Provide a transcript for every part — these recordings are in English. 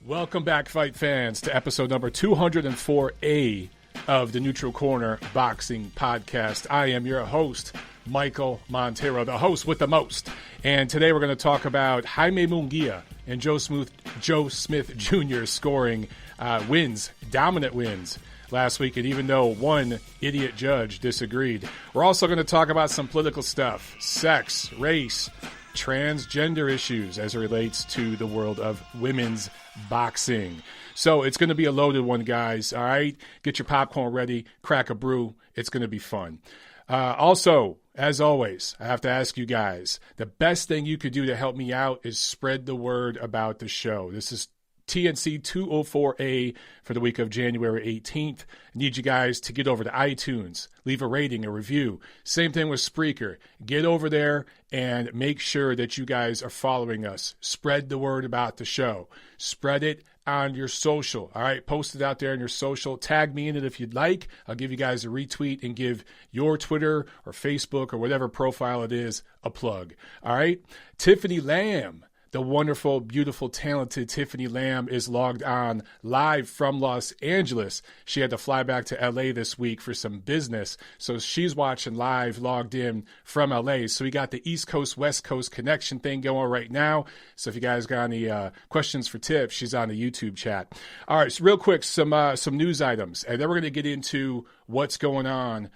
Welcome back, fight fans, to episode number 204A of the Neutral Corner Boxing Podcast. I am your host, Michael Montero, the host with the most. And today we're going to talk about Jaime Munguia and Joe Smith Jr. scoring wins, dominant wins last week. And even though one idiot judge disagreed, we're also going to talk about some political stuff, sex, race, transgender issues as it relates to the world of women's boxing. So it's going to be a loaded one, guys. All right, get your popcorn ready, crack a brew. It's going to be fun. Also, as always, I have to ask you guys, the best thing you could do to help me out is spread the word about the show. This is TNC 204A for the week of January 18th. I need you guys to get over to iTunes, leave a rating, a review. Same thing with Spreaker. Get over there and make sure that you guys are following us. Spread the word about the show. Spread it on your social. All right, post it out there on your social. Tag me in it if you'd like. I'll give you guys a retweet and give your Twitter or Facebook or whatever profile it is a plug. All right, Tiffany Lamb. The wonderful, beautiful, talented Tiffany Lamb is logged on live from Los Angeles. She had to fly back to LA this week for some business. So she's watching live, logged in from LA. So we got the East Coast, West Coast connection thing going right now. So if you guys got any questions for Tiff, she's on the YouTube chat. All right, so real quick, some news items. And then we're going to get into what's going on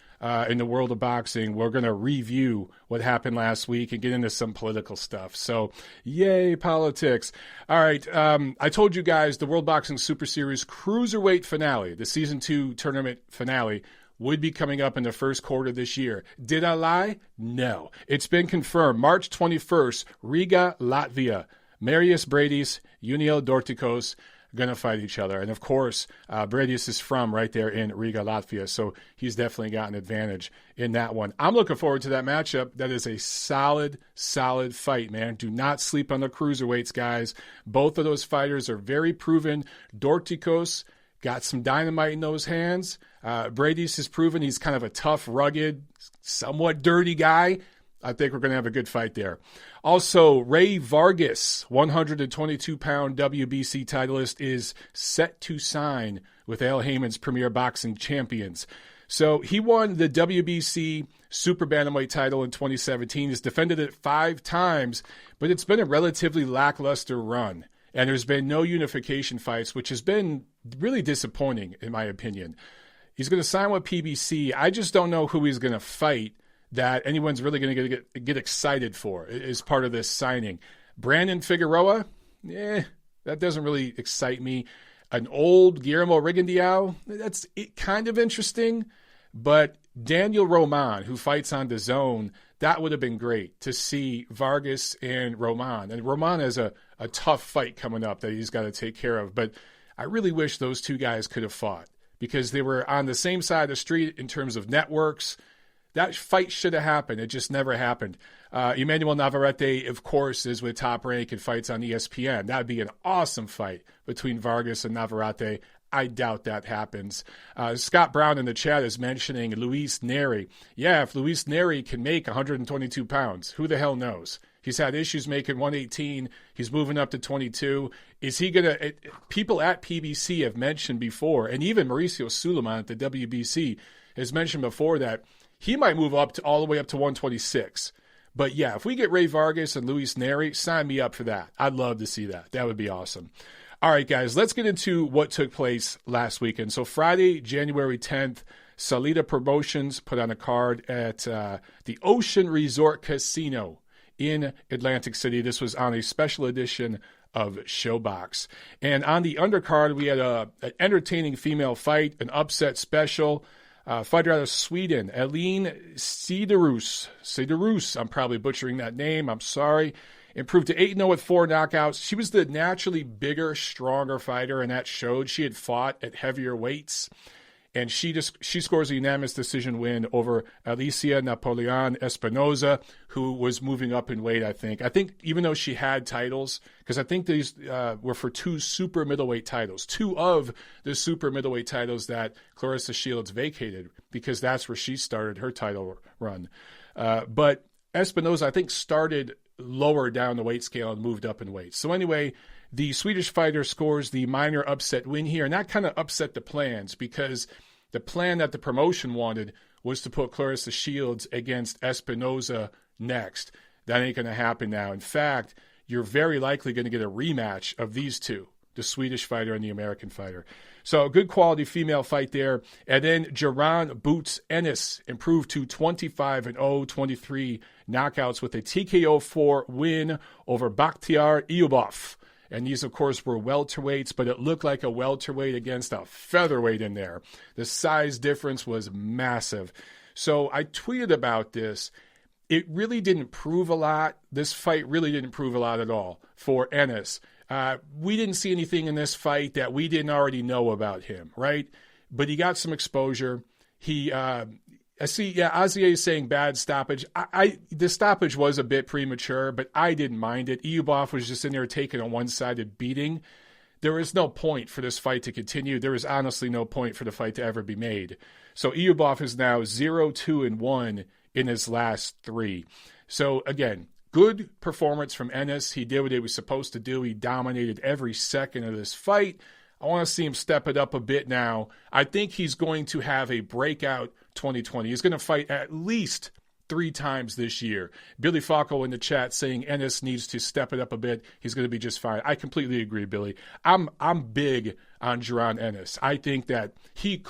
in the world of boxing. We're going to review what happened last week and get into some political stuff. So, yay, politics. All right, I told you guys the World Boxing Super Series Cruiserweight finale, the Season 2 tournament finale, would be coming up in the first quarter this year. Did I lie? No. It's been confirmed. March 21st, Riga, Latvia. Marius Bradius, Uniel Dorticos, going to fight each other. And of course, Bradius is from right there in Riga, Latvia, so he's definitely got an advantage in that one. I'm looking forward to that matchup. That is a solid fight, man. Do not sleep on the cruiserweights, guys. Both of those fighters are very proven. Dorticos got some dynamite in those hands. Bradius has proven he's kind of a tough, rugged, somewhat dirty guy. I think we're going to have a good fight there. Also, Ray Vargas, 122-pound WBC titleist, is set to sign with Al Heyman's Premier Boxing Champions. So he won the WBC Super Bantamweight title in 2017. He's defended it 5 times, but it's been a relatively lackluster run. And there's been no unification fights, which has been really disappointing, in my opinion. He's going to sign with PBC. I just don't know who he's going to fight that anyone's really going to get excited for as part of this signing. Brandon Figueroa, that doesn't really excite me. An old Guillermo Rigondeaux, that's kind of interesting. But Daniel Roman, who fights on DAZN, that would have been great to see Vargas and Roman. And Roman has a tough fight coming up that he's got to take care of. But I really wish those two guys could have fought because they were on the same side of the street in terms of networks. That fight should have happened. It just never happened. Emmanuel Navarrete, of course, is with Top Rank and fights on ESPN. That would be an awesome fight between Vargas and Navarrete. I doubt that happens. Scott Brown in the chat is mentioning Luis Neri. Yeah, if Luis Neri can make 122 pounds, who the hell knows? He's had issues making 118. He's moving up to 22. Is he going to – people at PBC have mentioned before, and even Mauricio Suleiman at the WBC has mentioned before that he might move up to all the way up to 126. But yeah, if we get Ray Vargas and Luis Neri, sign me up for that. I'd love to see that. That would be awesome. All right, guys, let's get into what took place last weekend. So Friday, January 10th, Salida Promotions put on a card at the Ocean Resort Casino in Atlantic City. This was on a special edition of Showbox. And on the undercard, we had an entertaining female fight, an upset special. Fighter out of Sweden, Aline Cederus. I'm probably butchering that name. I'm sorry. Improved to 8-0 with 4 knockouts. She was the naturally bigger, stronger fighter, and that showed. She had fought at heavier weights. And she scores a unanimous decision win over Alicia Napoleon Espinoza, who was moving up in weight, I think. I think even though she had titles, because I think these were for 2 super middleweight titles, 2 of the super middleweight titles that Claressa Shields vacated, because that's where she started her title run. But Espinoza, I think, started lower down the weight scale and moved up in weight. So anyway, the Swedish fighter scores the minor upset win here, and that kind of upset the plans because the plan that the promotion wanted was to put Claressa Shields against Espinoza next. That ain't going to happen now. In fact, you're very likely going to get a rematch of these two, the Swedish fighter and the American fighter. So a good quality female fight there. And then Jaron Ennis improved to 25-0, 23 knockouts with a TKO-4 win over Bakhtiar Iyubov. And these, of course, were welterweights, but it looked like a welterweight against a featherweight in there. The size difference was massive. So I tweeted about this. It really didn't prove a lot. This fight really didn't prove a lot at all for Ennis. We didn't see anything in this fight that we didn't already know about him, right? But he got some exposure. Azier is saying bad stoppage. The stoppage was a bit premature, but I didn't mind it. Iyubov was just in there taking a one-sided beating. There is no point for this fight to continue. There is honestly no point for the fight to ever be made. So Iyubov is now 0-2-1 in his last 3. So again, good performance from Ennis. He did what he was supposed to do. He dominated every second of this fight. I want to see him step it up a bit now. I think he's going to have a breakout 2020. He's going to fight at least 3 times this year. Billy Falco in the chat saying Ennis needs to step it up a bit. He's going to be just fine. I completely agree, Billy. I'm big on Jaron Ennis. I think that he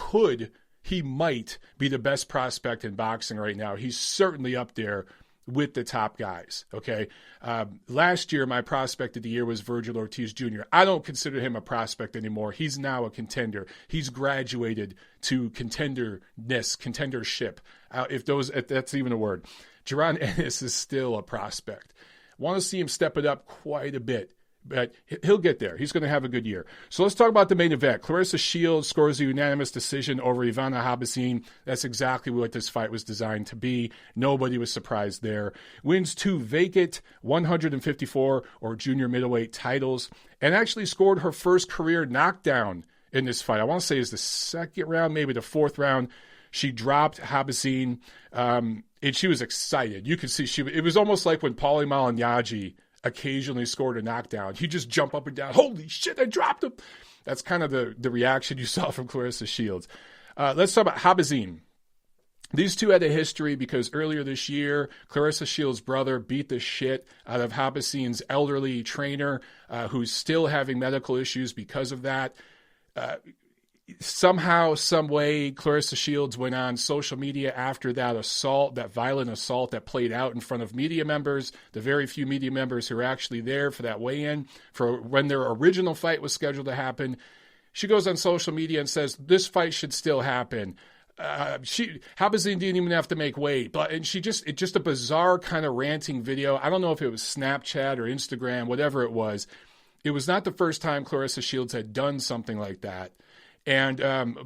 might be the best prospect in boxing right now. He's certainly up there with the top guys, okay? Last year, my prospect of the year was Virgil Ortiz Jr. I don't consider him a prospect anymore. He's now a contender. He's graduated to contendership, if that's even a word. Jaron Ennis is still a prospect. Want to see him step it up quite a bit. But he'll get there. He's going to have a good year. So let's talk about the main event. Claressa Shields scores a unanimous decision over Ivana Habazin. That's exactly what this fight was designed to be. Nobody was surprised there. Wins 2 vacant 154 or junior middleweight titles, and actually scored her first career knockdown in this fight. I want to say it's the second round, maybe the 4th round. She dropped Habazin, and she was excited. You could see it was almost like when Paulie Malignaggi occasionally scored a knockdown. He'd just jump up and down. Holy shit, I dropped him. That's kind of the reaction you saw from Claressa Shields. Let's talk about Habazin. These two had a history because earlier this year, Claressa Shields' brother beat the shit out of Habazin's elderly trainer, who's still having medical issues because of that. Somehow, some way, Claressa Shields went on social media after that assault, that violent assault that played out in front of media members, the very few media members who were actually there for that weigh-in, for when their original fight was scheduled to happen. She goes on social media and says, this fight should still happen. Habazin didn't even have to make weight, it's just a bizarre kind of ranting video. I don't know if it was Snapchat or Instagram, whatever it was. It was not the first time Claressa Shields had done something like that. And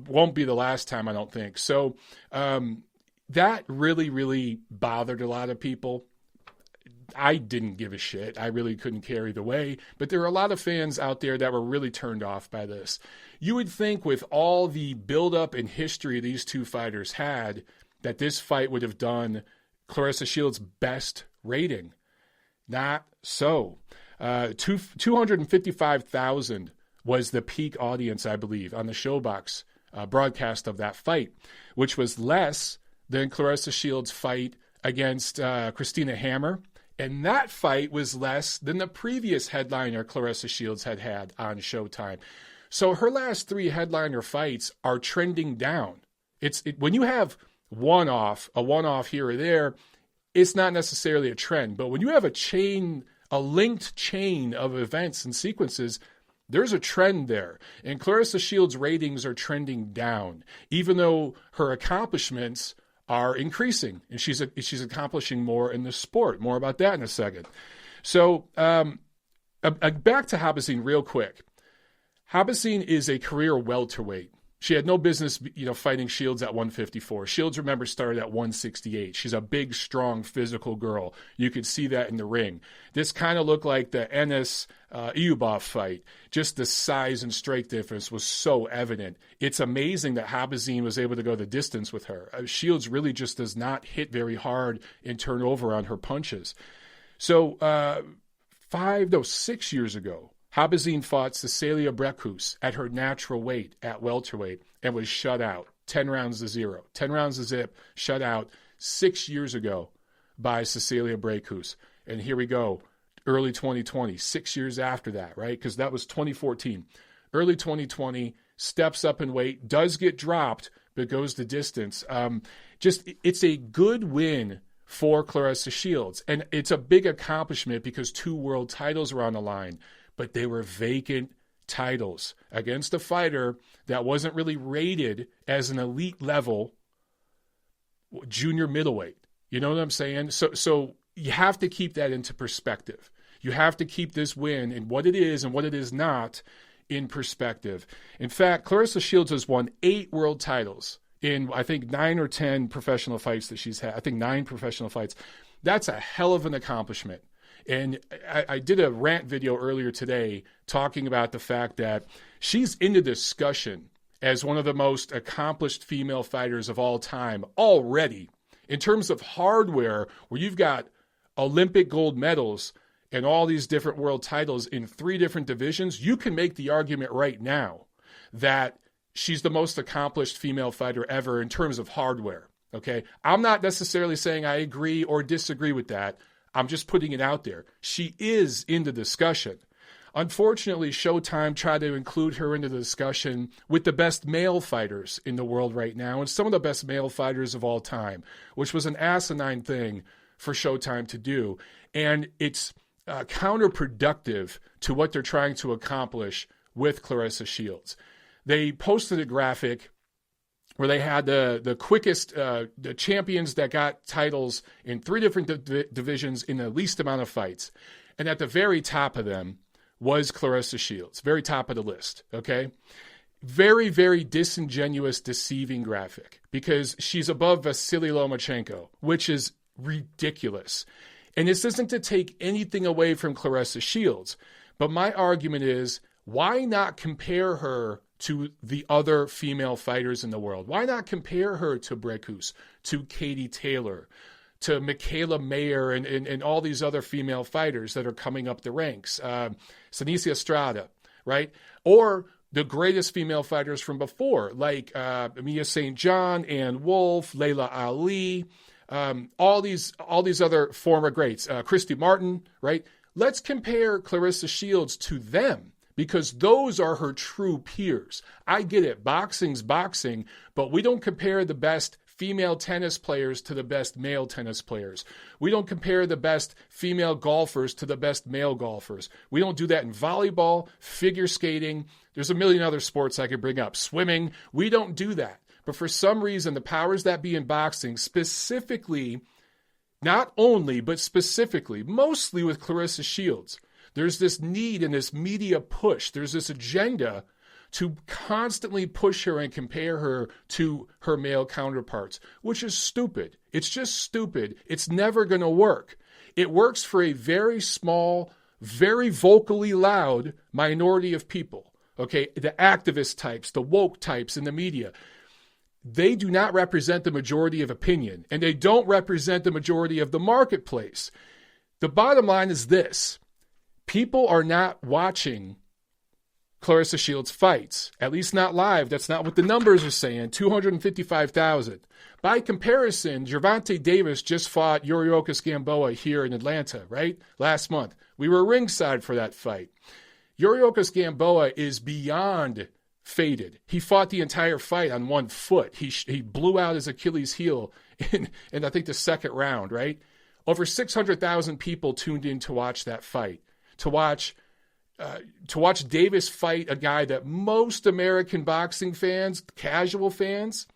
won't be the last time, I don't think. So that really, really bothered a lot of people. I didn't give a shit. I really couldn't care either way. But there are a lot of fans out there that were really turned off by this. You would think with all the buildup and history these two fighters had, that this fight would have done Claressa Shields' best rating. Not so. 255,000 was the peak audience, I believe, on the Showbox broadcast of that fight, which was less than Claressa Shields' fight against Christina Hammer. And that fight was less than the previous headliner Claressa Shields had on Showtime. So her last 3 headliner fights are trending down. When you have a one-off here or there, it's not necessarily a trend. But when you have a linked chain of events and sequences, there's a trend there. And Claressa Shields' ratings are trending down, even though her accomplishments are increasing. And she's accomplishing more in the sport. More about that in a second. So back to Habazin real quick. Habazin is a career welterweight. She had no business, fighting Shields at 154. Shields, remember, started at 168. She's a big, strong, physical girl. You could see that in the ring. This kind of looked like the Ennis Iyubov fight. Just the size and strength difference was so evident. It's amazing that Habazin was able to go the distance with her. Shields really just does not hit very hard and turn over on her punches. So 6 years ago, Habazin fought Cecilia Brækhus at her natural weight at welterweight and was shut out 10 rounds to 0. 10 rounds to zip, shut out 6 years ago by Cecilia Brækhus. And here we go, early 2020, 6 years after that, right? Because that was 2014. Early 2020, steps up in weight, does get dropped, but goes the distance. It's a good win for Claressa Shields. And it's a big accomplishment because 2 world titles are on the line, but they were vacant titles against a fighter that wasn't really rated as an elite level junior middleweight. You know what I'm saying? So you have to keep that into perspective. You have to keep this win and what it is and what it is not in perspective. In fact, Claressa Shields has won 8 world titles in, I think, 9 or 10 professional fights that she's had. I think 9 professional fights. That's a hell of an accomplishment. And I did a rant video earlier today talking about the fact that she's in the discussion as one of the most accomplished female fighters of all time already. In terms of hardware, where you've got Olympic gold medals and all these different world titles in 3 different divisions, you can make the argument right now that she's the most accomplished female fighter ever in terms of hardware, okay? I'm not necessarily saying I agree or disagree with that. I'm just putting it out there. She is in the discussion. Unfortunately, Showtime tried to include her in the discussion with the best male fighters in the world right now and some of the best male fighters of all time, which was an asinine thing for Showtime to do. And it's counterproductive to what they're trying to accomplish with Claressa Shields. They posted a graphic where they had the quickest, the champions that got titles in 3 different divisions in the least amount of fights. And at the very top of them was Claressa Shields, very top of the list, okay? Very, very disingenuous, deceiving graphic because she's above Vacant Lomachenko, which is ridiculous. And this isn't to take anything away from Claressa Shields, but my argument is, why not compare her to the other female fighters in the world? Why not compare her to Brækhus, to Katie Taylor, to Michaela Mayer, and all these other female fighters that are coming up the ranks? Senicia Estrada, right? Or the greatest female fighters from before, like Mia St. John, Ann Wolfe, Layla Ali, all these other former greats, Christy Martin, right? Let's compare Claressa Shields to them, because those are her true peers. I get it. Boxing's boxing, but we don't compare the best female tennis players to the best male tennis players. We don't compare the best female golfers to the best male golfers. We don't do that in volleyball, figure skating. There's a million other sports I could bring up. Swimming. We don't do that. But for some reason, the powers that be in boxing, specifically, not only, but specifically, mostly with Claressa Shields, there's this need and this media push. There's this agenda to constantly push her and compare her to her male counterparts, which is stupid. It's just stupid. It's never going to work. It works for a very small, very vocally loud minority of people, okay? The activist types, the woke types in the media. They do not represent the majority of opinion, and they don't represent the majority of the marketplace. The bottom line is this. People are not watching Claressa Shields fights, at least not live. That's not what the numbers are saying, 255,000. By comparison, Gervonta Davis just fought Yuriorkis Gamboa here in Atlanta, right? Last month. We were ringside for that fight. Yuriorkis Gamboa is beyond faded. He fought the entire fight on one foot. He blew out his Achilles heel in I think the second round, right? Over 600,000 people tuned in to watch that fight. To watch Davis fight a guy that most American boxing fans, casual fans,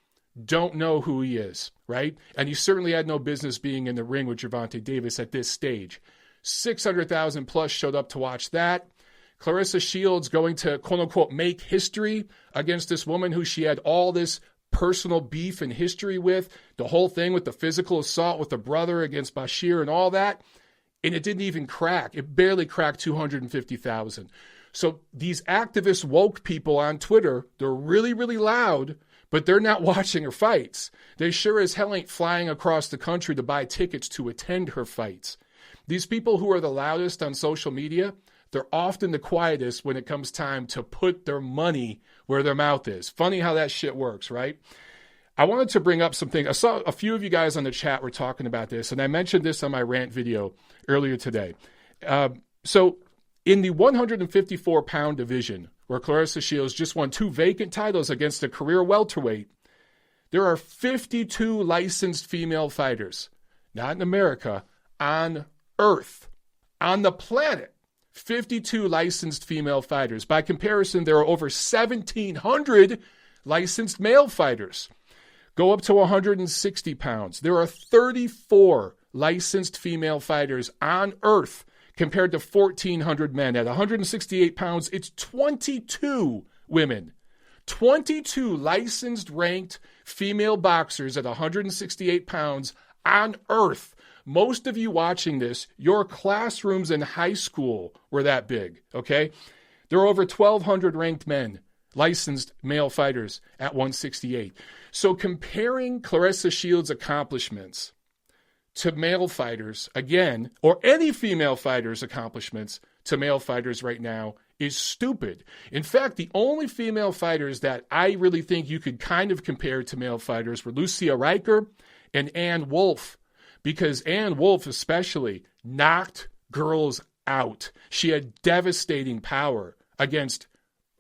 don't know who he is, right? And he certainly had no business being in the ring with Gervonta Davis at this stage. 600,000 plus showed up to watch that. Claressa Shields going to, quote-unquote, make history against this woman who she had all this personal beef and history with, the whole thing with the physical assault with the brother against Bashir and all that. And it didn't even crack. It barely cracked 250,000. So these activist woke people on Twitter, they're really, really loud, but they're not watching her fights. They sure as hell ain't flying across the country to buy tickets to attend her fights. These people who are the loudest on social media, they're often the quietest when it comes time to put their money where their mouth is. Funny how that shit works, right? I wanted to bring up something. I saw a few of you guys on the chat were talking about this, and I mentioned this on my rant video earlier today. So in the 154-pound division, where Claressa Shields just won 2 vacant titles against a career welterweight, there are 52 licensed female fighters, not in America, on Earth, on the planet. 52 licensed female fighters. By comparison, there are over 1,700 licensed male fighters. Go up to 160 pounds. There are 34 licensed female fighters on Earth compared to 1,400 men. At 168 pounds, it's 22 women. 22 licensed ranked female boxers at 168 pounds on Earth. Most of you watching this, your classrooms in high school were that big, okay? There are over 1,200 ranked men, licensed male fighters at 168. So comparing Claressa Shields' accomplishments to male fighters, again, or any female fighters' accomplishments to male fighters right now is stupid. In fact, the only female fighters that I really think you could kind of compare to male fighters were Lucia Riker and Ann Wolfe, because Ann Wolfe especially knocked girls out. She had devastating power against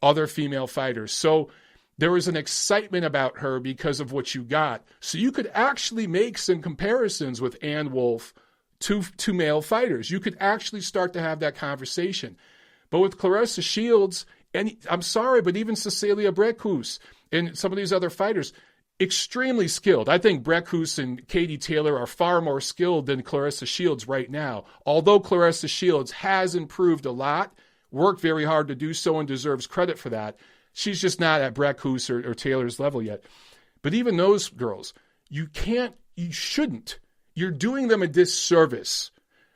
other female fighters. So there was an excitement about her because of what you got. So you could actually make some comparisons with Ann Wolfe to male fighters. You could actually start to have that conversation. But with Claressa Shields, and I'm sorry, but even Cecilia Brækhus and some of these other fighters, extremely skilled. I think Brækhus and Katie Taylor are far more skilled than Claressa Shields right now. Although Claressa Shields has improved a lot, worked very hard to do so and deserves credit for that, she's just not at Brækhus or Taylor's level yet. But even those girls, you shouldn't. You're doing them a disservice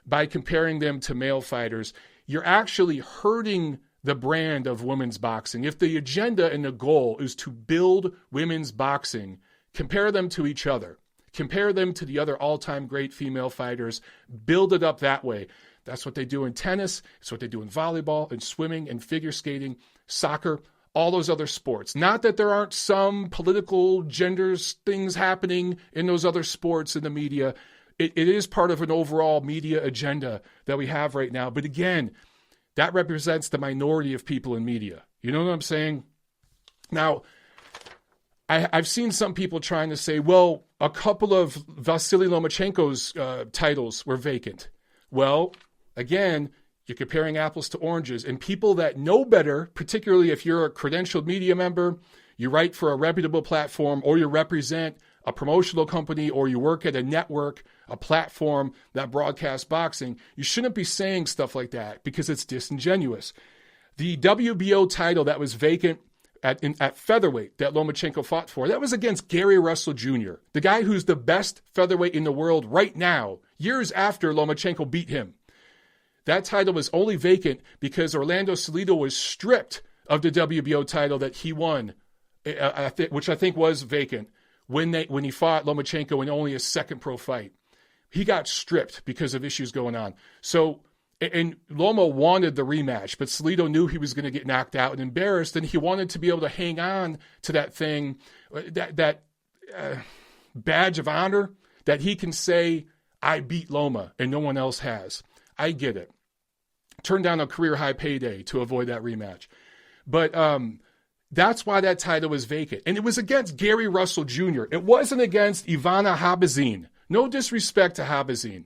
by comparing them to male fighters. You're actually hurting the brand of women's boxing. If the agenda and the goal is to build women's boxing, compare them to each other. Compare them to the other all-time great female fighters. Build it up that way. That's what they do in tennis. It's what they do in volleyball and swimming and figure skating, soccer, all those other sports. Not that there aren't some political genders things happening in those other sports in the media. It is part of an overall media agenda that we have right now. But again, that represents the minority of people in media. You know what I'm saying? Now, I've seen some people trying to say, well, a couple of Vasily Lomachenko's titles were vacant. Well, again, you're comparing apples to oranges. And people that know better, particularly if you're a credentialed media member, you write for a reputable platform, or you represent a promotional company, or you work at a network, a platform that broadcasts boxing, you shouldn't be saying stuff like that because it's disingenuous. The WBO title that was vacant at featherweight that Lomachenko fought for, that was against Gary Russell Jr., the guy who's the best featherweight in the world right now, years after Lomachenko beat him. That title was only vacant because Orlando Salido was stripped of the WBO title that he won, which I think was vacant, when he fought Lomachenko in only his second pro fight. He got stripped because of issues going on. So, and Loma wanted the rematch, but Salido knew he was going to get knocked out and embarrassed, and he wanted to be able to hang on to that thing, that badge of honor that he can say, I beat Loma, and no one else has. I get it. Turned down a career-high payday to avoid that rematch. But that's why that title was vacant. And it was against Gary Russell Jr. It wasn't against Ivana Habazin. No disrespect to Habazin.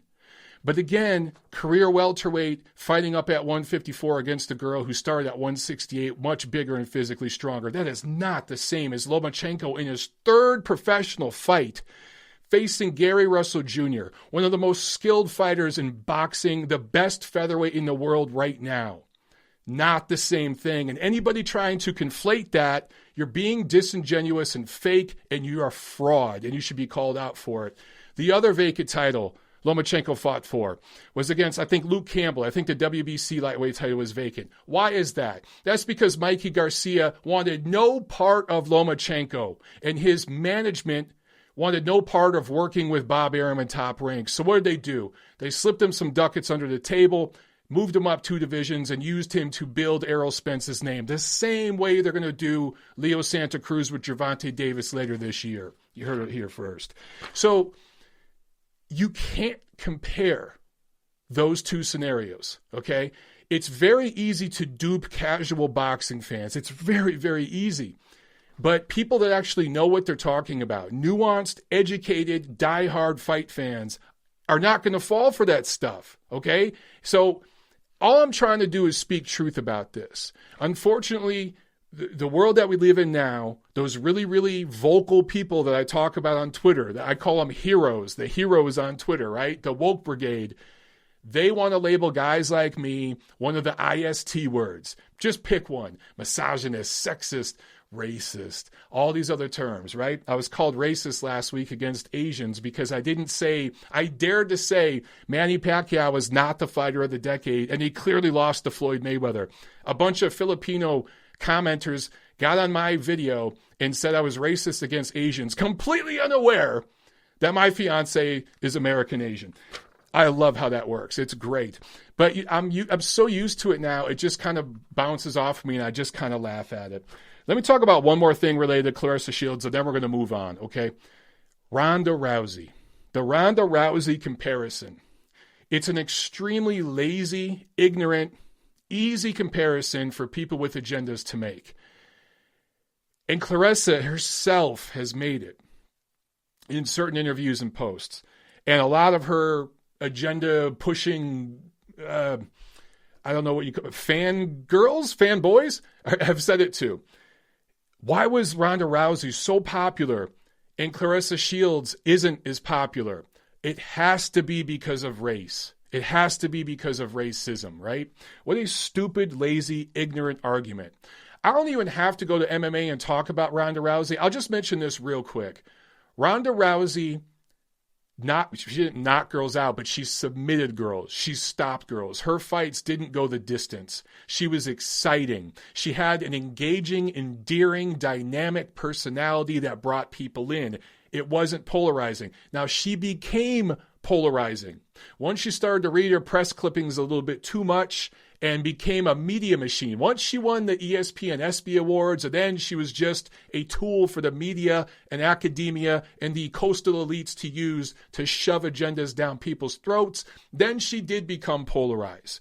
But again, career welterweight, fighting up at 154 against a girl who started at 168, much bigger and physically stronger. That is not the same as Lomachenko in his third professional fight, facing Gary Russell Jr., one of the most skilled fighters in boxing, the best featherweight in the world right now. Not the same thing. And anybody trying to conflate that, you're being disingenuous and fake, and you are fraud, and you should be called out for it. The other vacant title Lomachenko fought for was against, I think, Luke Campbell. I think the WBC lightweight title was vacant. Why is that? That's because Mikey Garcia wanted no part of Lomachenko, and his management wanted no part of working with Bob Arum in Top Rank. So what did they do? They slipped him some ducats under the table, moved him up 2 divisions, and used him to build Errol Spence's name. The same way they're going to do Leo Santa Cruz with Gervonta Davis later this year. You heard it here first. So you can't compare those 2 scenarios, okay? It's very easy to dupe casual boxing fans. It's very, very easy. But people that actually know what they're talking about, nuanced, educated, diehard fight fans, are not going to fall for that stuff, okay? So all I'm trying to do is speak truth about this. Unfortunately, the world that we live in now, those really, really vocal people that I talk about on Twitter, that I call them heroes, the heroes on Twitter, right? The woke brigade. They want to label guys like me one of the IST words. Just pick one. Misogynist, sexist, racist, all these other terms, right? I was called racist last week against Asians because I dared to say Manny Pacquiao was not the fighter of the decade, and he clearly lost to Floyd Mayweather. A bunch of Filipino commenters got on my video and said I was racist against Asians, completely unaware that my fiance is American Asian. I love how that works. It's great. But I'm so used to it now, it just kind of bounces off me, and I just kind of laugh at it. Let me talk about one more thing related to Claressa Shields, and then we're going to move on, okay? Ronda Rousey. The Ronda Rousey comparison. It's an extremely lazy, ignorant, easy comparison for people with agendas to make. And Claressa herself has made it in certain interviews and posts. And a lot of her agenda pushing, I don't know what you call it, fanboys have said it too. Why was Ronda Rousey so popular and Claressa Shields isn't as popular? It has to be because of race. It has to be because of racism, right? What a stupid, lazy, ignorant argument. I don't even have to go to MMA and talk about Ronda Rousey. I'll just mention this real quick. Ronda Rousey, she didn't knock girls out, but she submitted girls. She stopped girls. Her fights didn't go the distance. She was exciting. She had an engaging, endearing, dynamic personality that brought people in. It wasn't polarizing. Now, she became polarizing. Once she started to read her press clippings a little bit too much and became a media machine. Once she won the ESPN ESPY Awards, and then she was just a tool for the media and academia and the coastal elites to use to shove agendas down people's throats, then she did become polarized.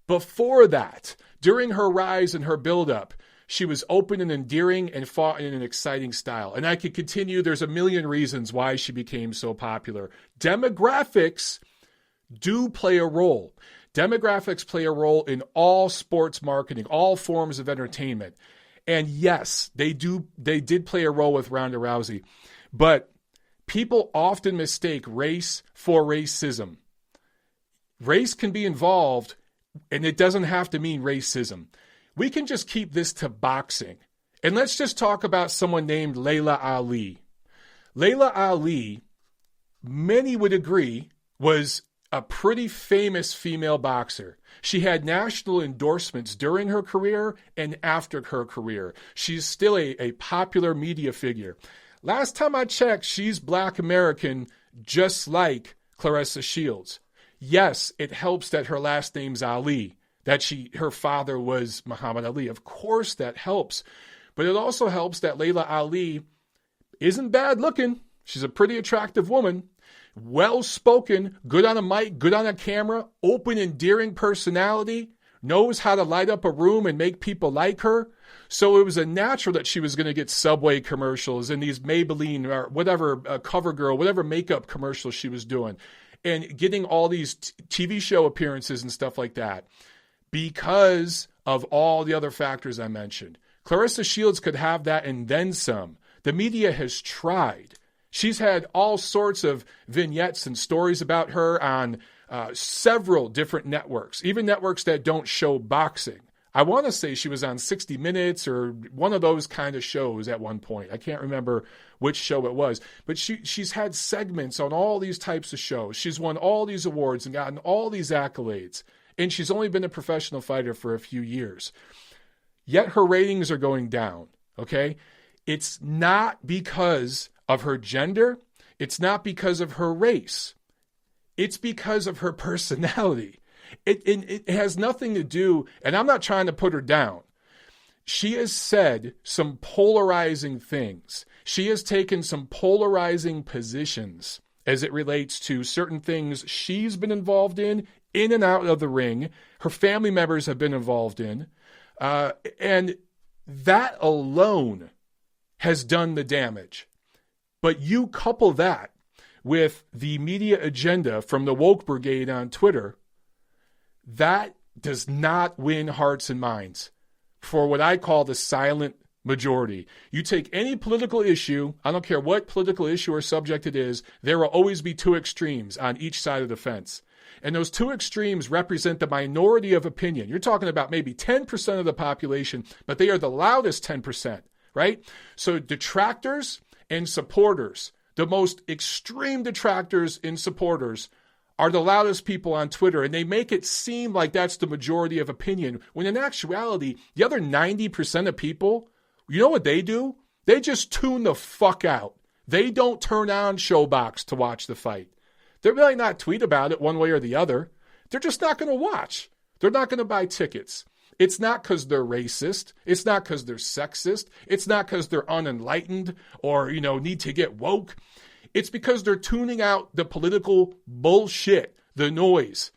Before that, during her rise and her buildup, she was open and endearing and fought in an exciting style. And I could continue. There's a million reasons why she became so popular. Demographics do play a role. Demographics play a role in all sports marketing, all forms of entertainment. And yes, they did play a role with Ronda Rousey. But people often mistake race for racism. Race can be involved, and it doesn't have to mean racism. We can just keep this to boxing. And let's just talk about someone named Laila Ali. Laila Ali, many would agree, was a pretty famous female boxer. She had national endorsements during her career and after her career. She's still a popular media figure. Last time I checked, she's Black American, just like Claressa Shields. Yes, it helps that her last name's Ali, that her father was Muhammad Ali. Of course that helps. But it also helps that Laila Ali isn't bad looking. She's a pretty attractive woman. Well-spoken, good on a mic, good on a camera, open, endearing personality, knows how to light up a room and make people like her. So it was a natural that she was going to get Subway commercials and these Maybelline or whatever, CoverGirl, whatever makeup commercials she was doing, and getting all these TV show appearances and stuff like that because of all the other factors I mentioned. Claressa Shields could have that and then some. The media has tried. She's had all sorts of vignettes and stories about her on several different networks, even networks that don't show boxing. I want to say she was on 60 Minutes or one of those kind of shows at one point. I can't remember which show it was, but she's had segments on all these types of shows. She's won all these awards and gotten all these accolades, and she's only been a professional fighter for a few years. Yet her ratings are going down, okay? It's not because of her gender. It's not because of her race. It's because of her personality. It has nothing to do, and I'm not trying to put her down. She has said some polarizing things. She has taken some polarizing positions as it relates to certain things she's been involved in and out of the ring. Her family members have been involved in. And that alone has done the damage. But you couple that with the media agenda from the woke brigade on Twitter, that does not win hearts and minds for what I call the silent majority. You take any political issue, I don't care what political issue or subject it is, there will always be two extremes on each side of the fence. And those two extremes represent the minority of opinion. You're talking about maybe 10% of the population, but they are the loudest 10%, right? So detractors and supporters, the most extreme detractors and supporters are the loudest people on Twitter, and they make it seem like that's the majority of opinion, when in actuality, the other 90% of people, you know what they do? They just tune the fuck out. They don't turn on Showbox to watch the fight. They might not tweet about it one way or the other. They're just not going to watch. They're not going to buy tickets. It's not because they're racist. It's not because they're sexist. It's not because they're unenlightened or, need to get woke. It's because they're tuning out the political bullshit, the noise.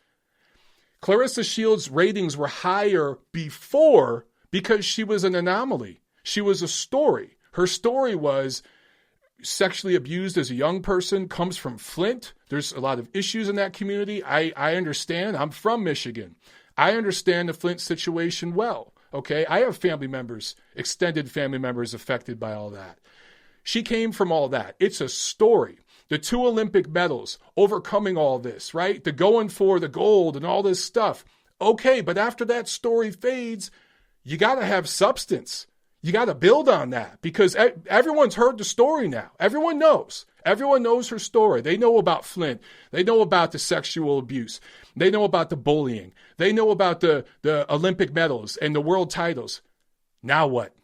Claressa Shields' ratings were higher before because she was an anomaly. She was a story. Her story was sexually abused as a young person, comes from Flint. There's a lot of issues in that community. I understand. I'm from Michigan. I understand the Flint situation well. Okay, I have family members, extended family members affected by all that. She came from all that. It's a story. The 2 Olympic medals, overcoming all this, right? The going for the gold and all this stuff. Okay, but after that story fades, you got to have substance. You got to build on that because everyone's heard the story now. Everyone knows. Everyone knows her story. They know about Flint. They know about the sexual abuse. They know about the bullying. They know about the Olympic medals and the world titles. Now what?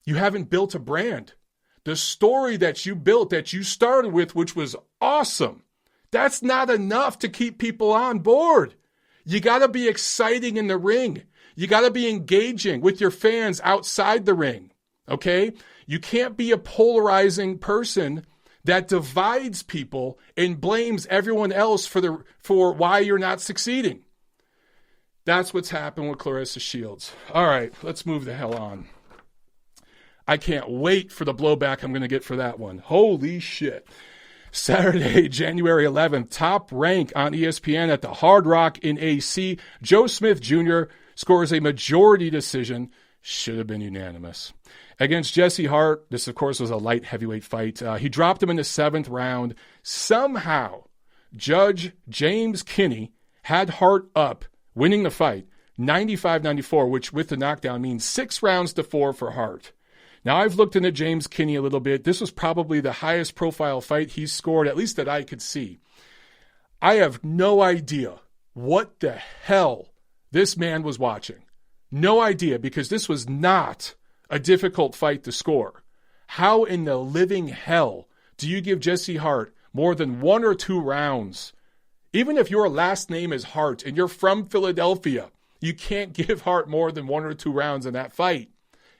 You haven't built a brand. The story that you built, that you started with, which was awesome, that's not enough to keep people on board. You got to be exciting in the ring. You got to be engaging with your fans outside the ring, okay? You can't be a polarizing person that divides people and blames everyone else for why you're not succeeding. That's what's happened with Claressa Shields. All right, let's move the hell on. I can't wait for the blowback I'm going to get for that one. Holy shit. Saturday, January 11th, Top Rank on ESPN at the Hard Rock in AC. Joe Smith Jr. scores a majority decision. Should have been unanimous. Against Jesse Hart, this, of course, was a light heavyweight fight. He dropped him in the 7th round. Somehow, Judge James Kinney had Hart up, winning the fight, 95-94, which with the knockdown means 6-4 for Hart. Now, I've looked into James Kinney a little bit. This was probably the highest profile fight he's scored, at least that I could see. I have no idea what the hell this man was watching. No idea, because this was not a difficult fight to score. How in the living hell do you give Jesse Hart more than 1 or 2 rounds? Even if your last name is Hart and you're from Philadelphia, you can't give Hart more than 1 or 2 rounds in that fight.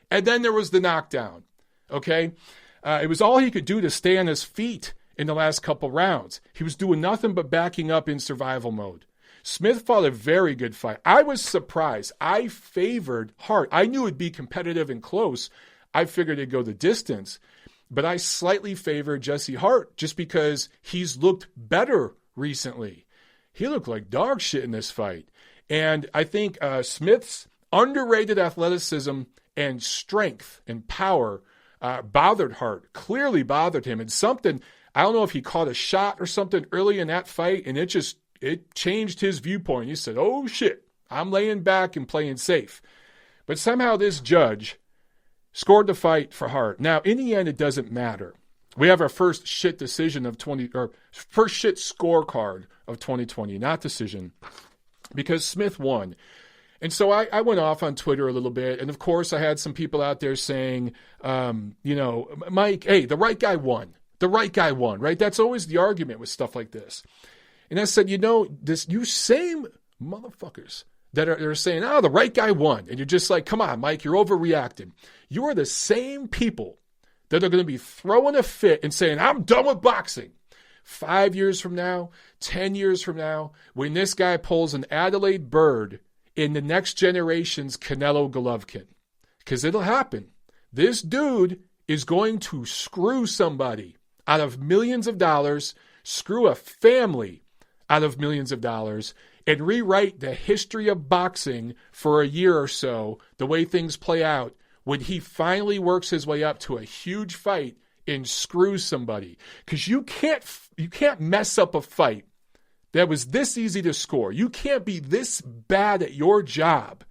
And then there was the knockdown, okay? It was all he could do to stay on his feet in the last couple rounds. He was doing nothing but backing up in survival mode. Smith fought a very good fight. I was surprised. I favored Hart. I knew it'd be competitive and close. I figured it'd go the distance. But I slightly favored Jesse Hart just because he's looked better recently. He looked like dog shit in this fight. And I think Smith's underrated athleticism and strength and power bothered Hart, clearly bothered him. And something, I don't know if he caught a shot or something early in that fight, and it changed his viewpoint. He said, oh shit, I'm laying back and playing safe. But somehow this judge scored the fight for Hart. Now, in the end, it doesn't matter. We have our first shit decision of first shit scorecard of 2020, not decision, because Smith won. And so I went off on Twitter a little bit, and of course I had some people out there saying, Mike, hey, the right guy won. The right guy won, right? That's always the argument with stuff like this. And I said, this you same Motherfuckers that are saying, the right guy won. And you're just like, come on, Mike, you're overreacting. You are the same people that are going to be throwing a fit and saying, I'm done with boxing. 5 years from now, 10 years from now, when this guy pulls an Adelaide Bird in the next generation's Canelo Golovkin. Because it'll happen. This dude is going to screw somebody out of millions of dollars, screw a family out of millions of dollars, and rewrite the history of boxing for a year or so, the way things play out, when he finally works his way up to a huge fight and screws somebody. Because you can't mess up a fight that was this easy to score. You can't be this bad at your job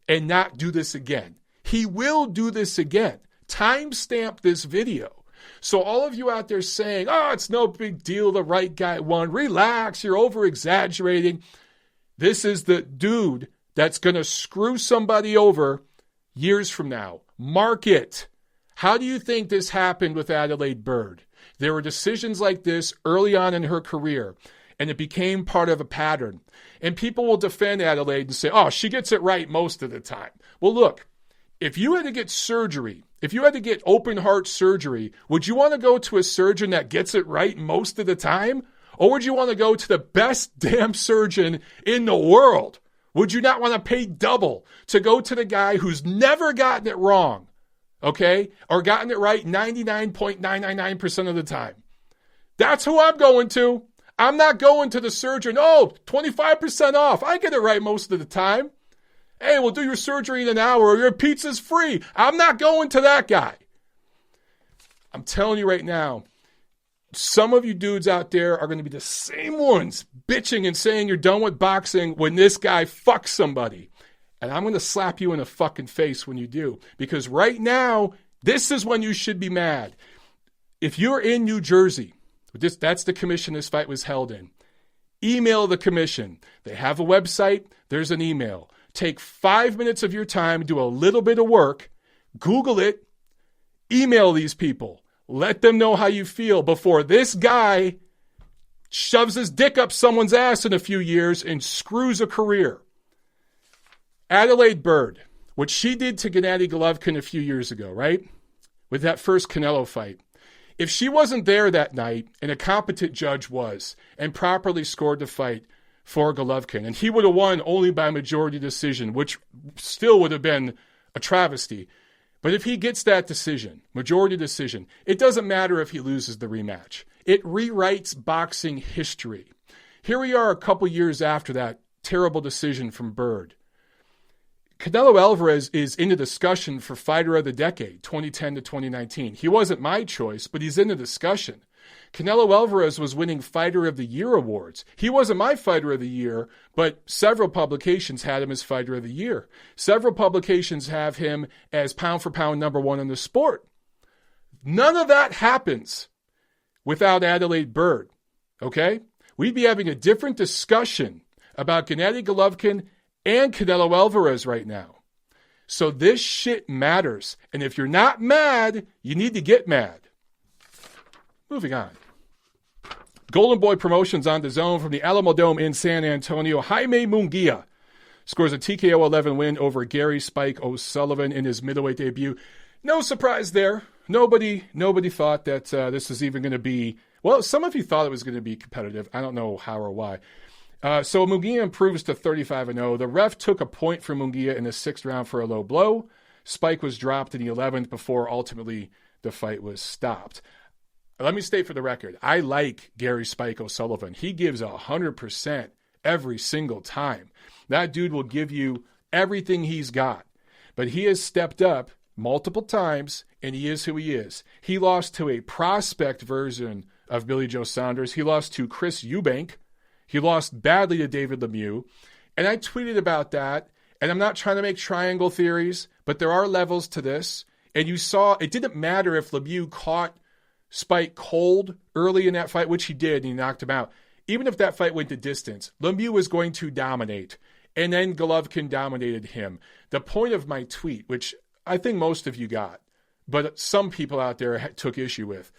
and not do this again. He will do this again. Timestamp this video. So all of you out there saying, it's no big deal, the right guy won. Relax, you're over-exaggerating. This is the dude that's going to screw somebody over years from now. Mark it. How do you think this happened with Adelaide Bird? There were decisions like this early on in her career, and it became part of a pattern. And people will defend Adelaide and say, she gets it right most of the time. Well, look, if you had to get surgery, if you had to get open heart surgery, would you want to go to a surgeon that gets it right most of the time? Or would you want to go to the best damn surgeon in the world? Would you not want to pay double to go to the guy who's never gotten it wrong, okay? Or gotten it right 99.999% of the time? That's who I'm going to. I'm not going to the surgeon. 25% off. I get it right most of the time. Hey, we'll do your surgery in an hour or your pizza's free. I'm not going to that guy. I'm telling you right now, some of you dudes out there are going to be the same ones bitching and saying you're done with boxing when this guy fucks somebody. And I'm going to slap you in the fucking face when you do. Because right now, this is when you should be mad. If you're in New Jersey, that's the commission this fight was held in. Email the commission. They have a website. There's an email. Take 5 minutes of your time, do a little bit of work, Google it, email these people. Let them know how you feel before this guy shoves his dick up someone's ass in a few years and screws a career. Adelaide Bird, what she did to Gennady Golovkin a few years ago, right? With that first Canelo fight. If she wasn't there that night and a competent judge was and properly scored the fight for Golovkin, and he would have won only by majority decision, which still would have been a travesty. But if he gets that decision, majority decision, it doesn't matter if he loses the rematch. It rewrites boxing history. Here we are a couple years after that terrible decision from Bird. Canelo Alvarez is in the discussion for Fighter of the Decade, 2010 to 2019. He wasn't my choice, but he's in the discussion. Canelo Alvarez was winning Fighter of the Year awards. He wasn't my Fighter of the Year, but several publications had him as Fighter of the Year. Several publications have him as pound for pound number one in the sport. None of that happens without Adelaide Bird, okay? We'd be having a different discussion about Gennady Golovkin and Canelo Alvarez right now. So this shit matters. And if you're not mad, you need to get mad. Moving on. Golden Boy Promotions on the zone from the Alamo Dome in San Antonio. Jaime Munguia scores a TKO 11 win over Gary Spike O'Sullivan in his middleweight debut. No surprise there. Nobody thought that this was even going to be, well, some of you thought it was going to be competitive. I don't know how or why. So Munguia improves to 35-0. The ref took a point for Munguia in the 6th round for a low blow. Spike was dropped in the 11th before ultimately the fight was stopped. Let me state for the record, I like Gary Spike O'Sullivan. He gives 100% every single time. That dude will give you everything he's got. But he has stepped up multiple times, and he is who he is. He lost to a prospect version of Billy Joe Saunders. He lost to Chris Eubank. He lost badly to David Lemieux. And I tweeted about that, and I'm not trying to make triangle theories, but there are levels to this. And you saw, it didn't matter if Lemieux caught Spike cold early in that fight, which he did, and he knocked him out. Even if that fight went to distance, Lemieux was going to dominate, and then Golovkin dominated him. The point of my tweet, which I think most of you got, but some people out there took issue with,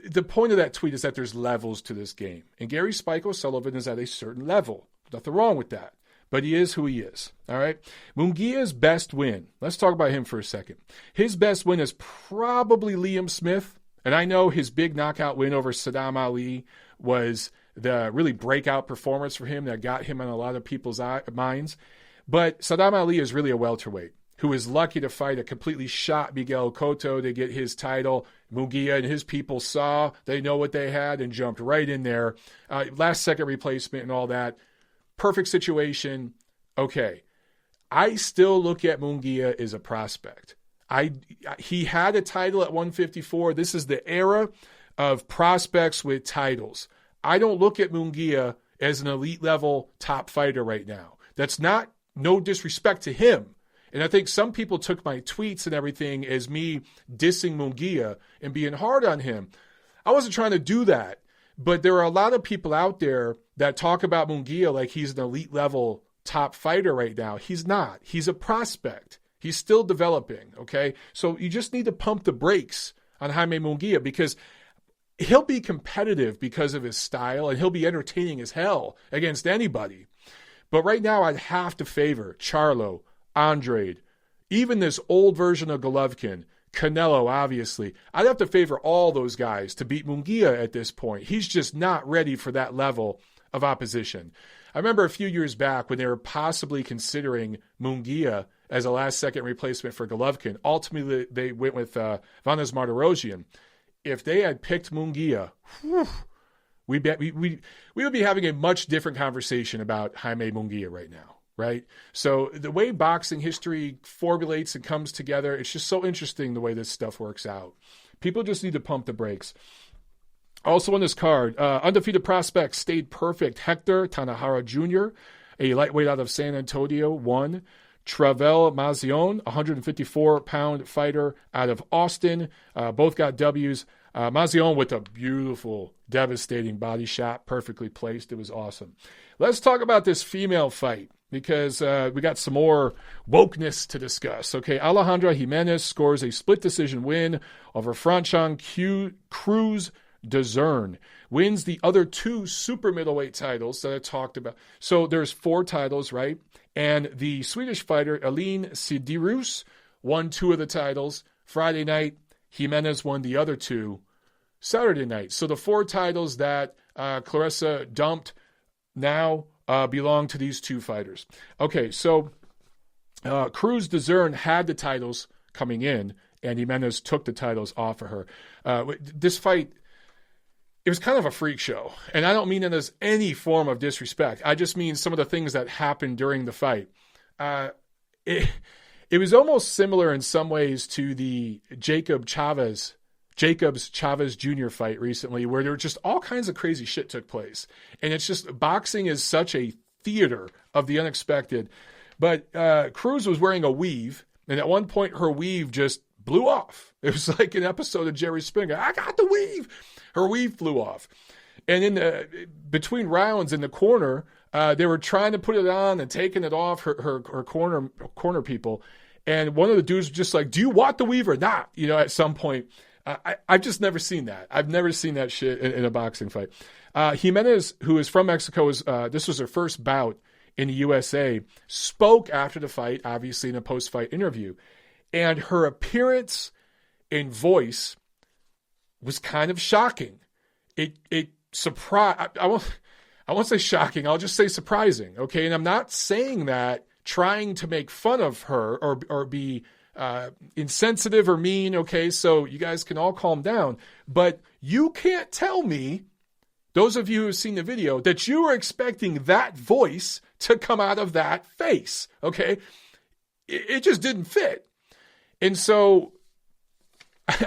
the point of that tweet is that there's levels to this game. And Gary Spike O'Sullivan is at a certain level. Nothing wrong with that. But he is who he is. All right. Munguia's best win. Let's talk about him for a second. His best win is probably Liam Smith. And I know his big knockout win over Saddam Ali was the really breakout performance for him that got him on a lot of people's minds. But Saddam Ali is really a welterweight who is lucky to fight a completely shot Miguel Cotto to get his title. Munguia and his people saw, they know what they had and jumped right in there. Last second replacement and all that. Perfect situation. Okay. I still look at Munguia as a prospect. He had a title at 154. This is the era of prospects with titles. I don't look at Munguia as an elite level top fighter right now. That's not no disrespect to him. And I think some people took my tweets and everything as me dissing Munguia and being hard on him. I wasn't trying to do that. But there are a lot of people out there that talk about Munguia like he's an elite level top fighter right now. He's not. He's a prospect. He's still developing, okay? So you just need to pump the brakes on Jaime Munguia because he'll be competitive because of his style and he'll be entertaining as hell against anybody. But right now I'd have to favor Charlo, Andrade, even this old version of Golovkin, Canelo, obviously. I'd have to favor all those guys to beat Munguia at this point. He's just not ready for that level of opposition. I remember a few years back when they were possibly considering Munguia as a last-second replacement for Golovkin. Ultimately, they went with Vanes Martirosyan. If they had picked Munguia, we would be having a much different conversation about Jaime Munguia right now. Right? So the way boxing history formulates and comes together, it's just so interesting the way this stuff works out. People just need to pump the brakes. Also on this card, undefeated prospects stayed perfect. Hector Tanahara Jr., a lightweight out of San Antonio, won. Travel Mazion, 154-pound fighter out of Austin, both got W's. Mazion with a beautiful, devastating body shot, perfectly placed. It was awesome. Let's talk about this female fight, because we got some more wokeness to discuss. Okay, Alejandra Jimenez scores a split decision win over Franchon Cruz Dezern, wins the other two super middleweight titles that I talked about. So there's 4 titles, right? And the Swedish fighter Aline Sidirus won 2 of the titles. Friday night, Jimenez won the other 2 Saturday night. So the 4 titles that Claressa dumped now belong to these 2 fighters. Okay, so Cruz Dezern had the titles coming in, and Jimenez took the titles off of her. This fight, it was kind of a freak show. And I don't mean it as any form of disrespect. I just mean some of the things that happened during the fight. It was almost similar in some ways to the Jacobs Chavez Jr. fight recently, where there were just all kinds of crazy shit took place. And it's just, boxing is such a theater of the unexpected. But Cruz was wearing a weave, and at one point her weave just blew off. It was like an episode of Jerry Springer. I got the weave. Her weave flew off. And in between rounds in the corner, they were trying to put it on and taking it off, her corner people. And one of the dudes was just like, do you want the weave or not? You know, at some point. I've just never seen that. I've never seen that shit in a boxing fight. Jimenez, who is from Mexico, this was her first bout in the USA, spoke after the fight, obviously in a post-fight interview. And her appearance and voice was kind of shocking. It surprised. I won't say shocking. I'll just say surprising. Okay, and I'm not saying that trying to make fun of her or be insensitive or mean. Okay, so you guys can all calm down. But you can't tell me, those of you who have seen the video, that you were expecting that voice to come out of that face. Okay, it just didn't fit. And so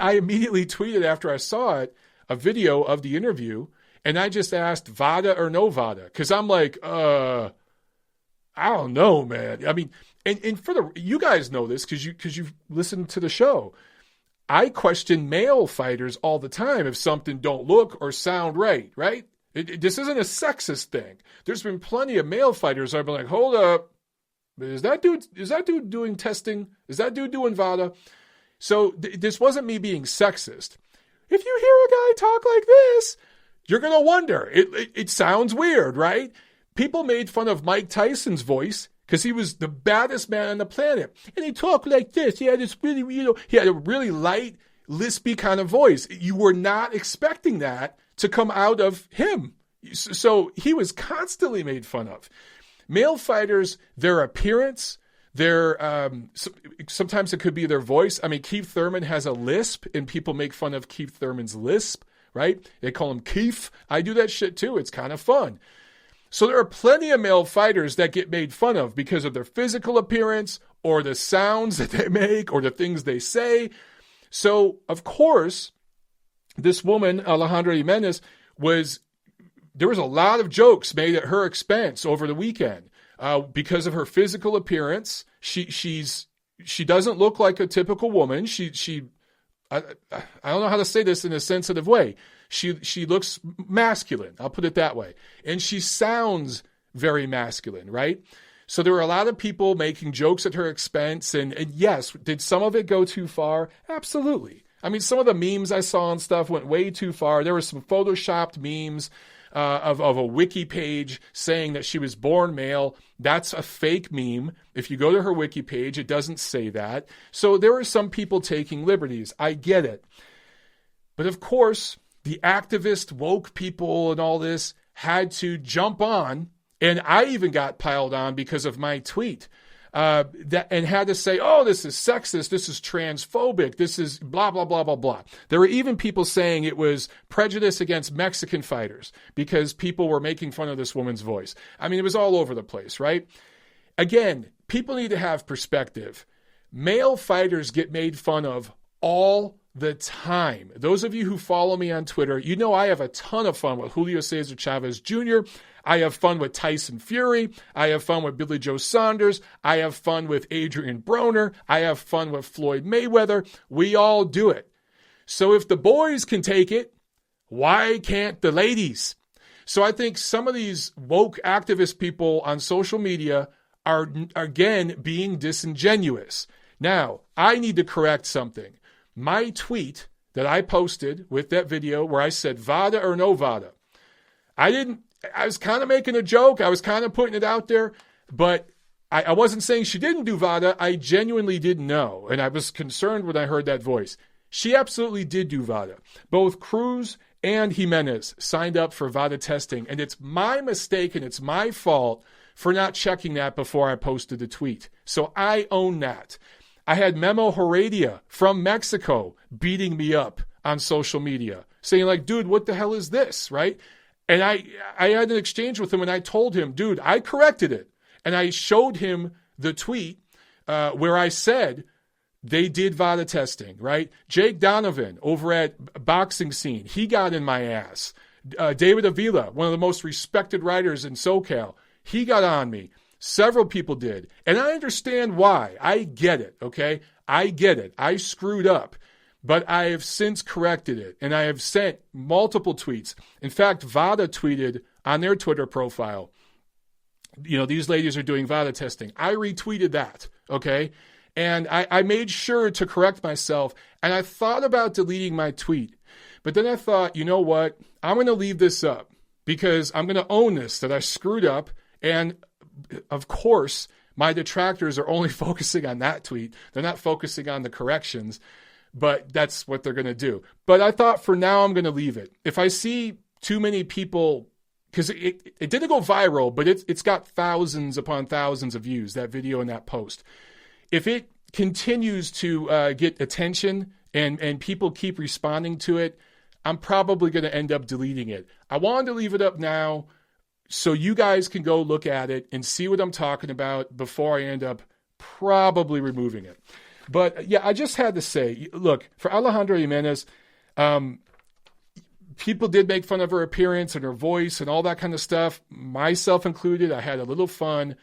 I immediately tweeted after I saw it a video of the interview, and I just asked VADA or no VADA, because I'm like, I don't know, man. I mean, and for you guys know this because you've listened to the show. I question male fighters all the time if something don't look or sound right? This isn't a sexist thing. There's been plenty of male fighters I've been like, hold up. Is that dude doing testing? Is that dude doing VADA? So this wasn't me being sexist. if you hear a guy talk like this, you're going to wonder. It sounds weird, right? People made fun of Mike Tyson's voice because he was the baddest man on the planet. And he talked like this. He had this really, he had a really light, lispy kind of voice. You were not expecting that to come out of him. So he was constantly made fun of. Male fighters, their appearance, sometimes it could be their voice. I mean, Keith Thurman has a lisp, and people make fun of Keith Thurman's lisp, right? They call him Keith. I do that shit too. It's kind of fun. So there are plenty of male fighters that get made fun of because of their physical appearance or the sounds that they make or the things they say. So, of course, this woman, Alejandra Jimenez, there was a lot of jokes made at her expense over the weekend because of her physical appearance. She doesn't look like a typical woman. I don't know how to say this in a sensitive way. She looks masculine. I'll put it that way. And she sounds very masculine, right? So there were a lot of people making jokes at her expense. And yes, did some of it go too far? Absolutely. I mean, some of the memes I saw and stuff went way too far. There were some photoshopped memes of a wiki page saying that she was born male. That's a fake meme. If you go to her wiki page, it doesn't say that. So there were some people taking liberties. I get it. But of course, the activist woke people and all this had to jump on, and I even got piled on because of my tweet. And had to say, oh, this is sexist, this is transphobic, this is blah, blah, blah, blah, blah. There were even people saying it was prejudice against Mexican fighters because people were making fun of this woman's voice. I mean, it was all over the place, right? Again, people need to have perspective. Male fighters get made fun of all the time. Those of you who follow me on Twitter, you know I have a ton of fun with Julio Cesar Chavez Jr., I have fun with Tyson Fury. I have fun with Billy Joe Saunders. I have fun with Adrian Broner. I have fun with Floyd Mayweather. We all do it. So if the boys can take it, why can't the ladies? So I think some of these woke activist people on social media are, again, being disingenuous. Now, I need to correct something. My tweet that I posted with that video where I said VADA or no VADA, I was kind of making a joke. I was kind of putting it out there, but I wasn't saying she didn't do VADA. I genuinely didn't know, and I was concerned when I heard that voice. She absolutely did do VADA. Both Cruz and Jimenez signed up for VADA testing, and it's my mistake and it's my fault for not checking that before I posted the tweet. So I own that. I had Memo Heredia from Mexico beating me up on social media, saying like, dude, what the hell is this, right? And I had an exchange with him, and I told him, dude, I corrected it. And I showed him the tweet where I said they did VADA testing, right? Jake Donovan over at Boxing Scene, he got in my ass. David Avila, one of the most respected writers in SoCal, he got on me. Several people did. And I understand why. I get it, okay? I get it. I screwed up. But I have since corrected it, and I have sent multiple tweets. In fact, VADA tweeted on their Twitter profile, you know, these ladies are doing VADA testing. I retweeted that, okay? And I made sure to correct myself, and I thought about deleting my tweet. But then I thought, you know what? I'm going to leave this up because I'm going to own this, that I screwed up. And, of course, my detractors are only focusing on that tweet. They're not focusing on the corrections. But that's what they're going to do. But I thought for now I'm going to leave it. If I see too many people, because it didn't go viral, but it's got thousands upon thousands of views, that video and that post. If it continues to get attention and people keep responding to it, I'm probably going to end up deleting it. I wanted to leave it up now so you guys can go look at it and see what I'm talking about before I end up probably removing it. But, yeah, I just had to say, look, for Alejandra Jimenez, people did make fun of her appearance and her voice and all that kind of stuff, myself included. I had a little fun.